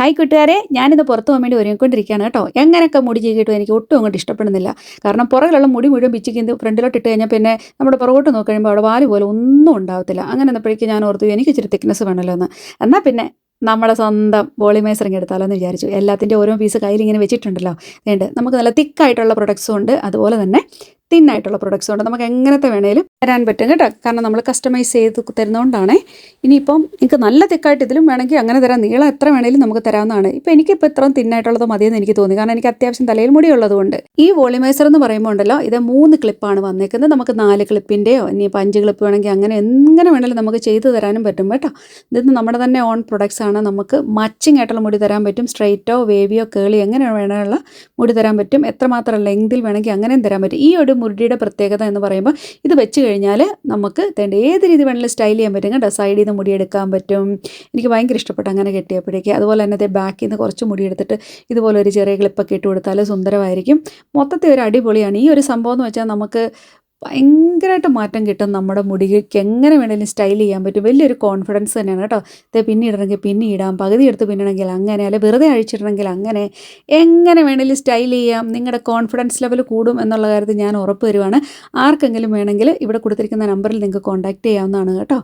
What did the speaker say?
Hi കൂട്ടുകാരെ, ഞാനിന്ന് പുറത്ത് പോകാൻ വേണ്ടി ഒരുങ്ങിക്കൊണ്ടിരിക്കുകയാണ് കേട്ടോ. എങ്ങനെയൊക്കെ മുടി ചീകിയിട്ടും എനിക്ക് ഒട്ടും അങ്ങോട്ട് ഇഷ്ടപ്പെടുന്നില്ല. കാരണം പുറകിലുള്ള മുടി മുഴുവൻ പിച്ചിക്ക് ഫ്രണ്ടിലോട്ട് ഇട്ട് കഴിഞ്ഞാൽ പിന്നെ നമ്മുടെ പുറകോട്ട് നോക്കി കഴിയുമ്പോൾ അവിടെ വാല് പോലെ ഒന്നും ഉണ്ടാവത്തില്ല. അങ്ങനെ വന്നപ്പോഴേക്കും ഞാൻ ഓർത്തു എനിക്ക് ഇച്ചിരി തിക്നെസ് വേണമല്ലോ എന്ന്. എന്നാൽ പിന്നെ നമ്മുടെ സ്വന്തം വോളിമൈസറിങ് എടുത്താലോ എന്ന് വിചാരിച്ചു. എല്ലാത്തിൻ്റെ ഓരോ പീസ് കയ്യിൽ ഇങ്ങനെ വെച്ചിട്ടുണ്ടല്ലോ. അതുകൊണ്ട് നമുക്ക് നല്ല തിക്കായിട്ടുള്ള പ്രൊഡക്ട്സും ഉണ്ട്, അതുപോലെ തന്നെ തിന്നായിട്ടുള്ള പ്രൊഡക്ട്സും ഉണ്ട്. നമുക്ക് എങ്ങനത്തെ വേണേലും തരാൻ പറ്റും കേട്ടോ. കാരണം നമ്മൾ കസ്റ്റമൈസ് ചെയ്ത് തരുന്നതുകൊണ്ടാണ്. ഇനിയിപ്പം നിങ്ങൾക്ക് നല്ല തിക്കായിട്ട് ഇതിലും വേണമെങ്കിൽ അങ്ങനെ തരാം, നീളം എത്ര വേണേലും നമുക്ക് തരാവുന്നതാണ്. ഇപ്പം എനിക്കിപ്പോൾ ഇത്രയും തിന്നായിട്ടുള്ളത് മതിയെന്ന് എനിക്ക് തോന്നി, കാരണം എനിക്ക് അത്യാവശ്യം തലയിൽ മുടിയുള്ളതുകൊണ്ട്. ഈ വോളിമൈസർ എന്ന് പറയുമ്പോൾ ഉണ്ടല്ലോ, ഇത് 3 ക്ലിപ്പാണ് വന്നേക്കുന്നത്. നമുക്ക് 4 ക്ലിപ്പിൻ്റെയോ ഇനിയിപ്പോൾ 5 ക്ലിപ്പ് വേണമെങ്കിൽ അങ്ങനെ എങ്ങനെ വേണമെങ്കിലും നമുക്ക് ചെയ്തു തരാനും പറ്റും കേട്ടോ. ഇത് നമ്മുടെ തന്നെ ഓൺ പ്രൊഡക്ട്സ് ആണ്. നമുക്ക് മച്ചിങ് ആയിട്ടുള്ള മുടി തരാൻ പറ്റും. സ്ട്രെയിറ്റോ വേവിയോ കേളി എങ്ങനെ വേണമെന്നുള്ള മുടി തരാൻ പറ്റും. എത്രമാത്രം ലെങ്തിൽ വേണമെങ്കിൽ അങ്ങനെയും തരാൻ പറ്റും. ഈ ഒരു മുടിയുടെ പ്രത്യേകത എന്ന് പറയുമ്പോൾ ഇത് വെച്ച് കഴിഞ്ഞാൽ നമുക്ക് ഏത് രീതി വേണമെങ്കിലും സ്റ്റൈൽ ചെയ്യാൻ പറ്റും കേട്ടോ. സൈഡിൽ നിന്ന് മുടി എടുക്കാൻ പറ്റും. എനിക്ക് ഭയങ്കര ഇഷ്ടപ്പെട്ടു അങ്ങനെ കെട്ടിയപ്പോഴേക്ക്. അതുപോലെ തന്നെ ബാക്കിൽ നിന്ന് കുറച്ച് മുടി എടുത്തിട്ട് ഇതുപോലെ ഒരു ചെറിയ ക്ലിപ്പൊക്കെ ഇട്ട് കൊടുത്താൽ സുന്ദരമായിരിക്കും. മൊത്തത്തിൽ ഒരു അടിപൊളിയാണ് ഈ ഒരു സംഭവം എന്ന് വെച്ചാൽ. നമുക്ക് ഭയങ്കരമായിട്ട് മാറ്റം കിട്ടും. നമ്മുടെ മുടിക്ക് എങ്ങനെ വേണമെങ്കിലും സ്റ്റൈൽ ചെയ്യാൻ പറ്റും. വലിയൊരു കോൺഫിഡൻസ് തന്നെയാണ് കേട്ടോ. പിന്നെ ഇടണമെങ്കിൽ പിന്നെ ഇടാം, പകുതി എടുത്ത് പിന്നണമെങ്കിൽ അങ്ങനെ, അല്ലെ വെറുതെ അഴിച്ചിടണമെങ്കിൽ അങ്ങനെ, എങ്ങനെ വേണമെങ്കിലും സ്റ്റൈൽ ചെയ്യാം. നിങ്ങളുടെ കോൺഫിഡൻസ് ലെവൽ കൂടും എന്നുള്ള കാര്യത്തിൽ ഞാൻ ഉറപ്പ് തരുവാണ്. ആർക്കെങ്കിലും വേണമെങ്കിൽ ഇവിടെ കൊടുത്തിരിക്കുന്ന നമ്പറിൽ നിങ്ങൾക്ക് കോൺടാക്റ്റ് ചെയ്യാവുന്നതാണ് കേട്ടോ.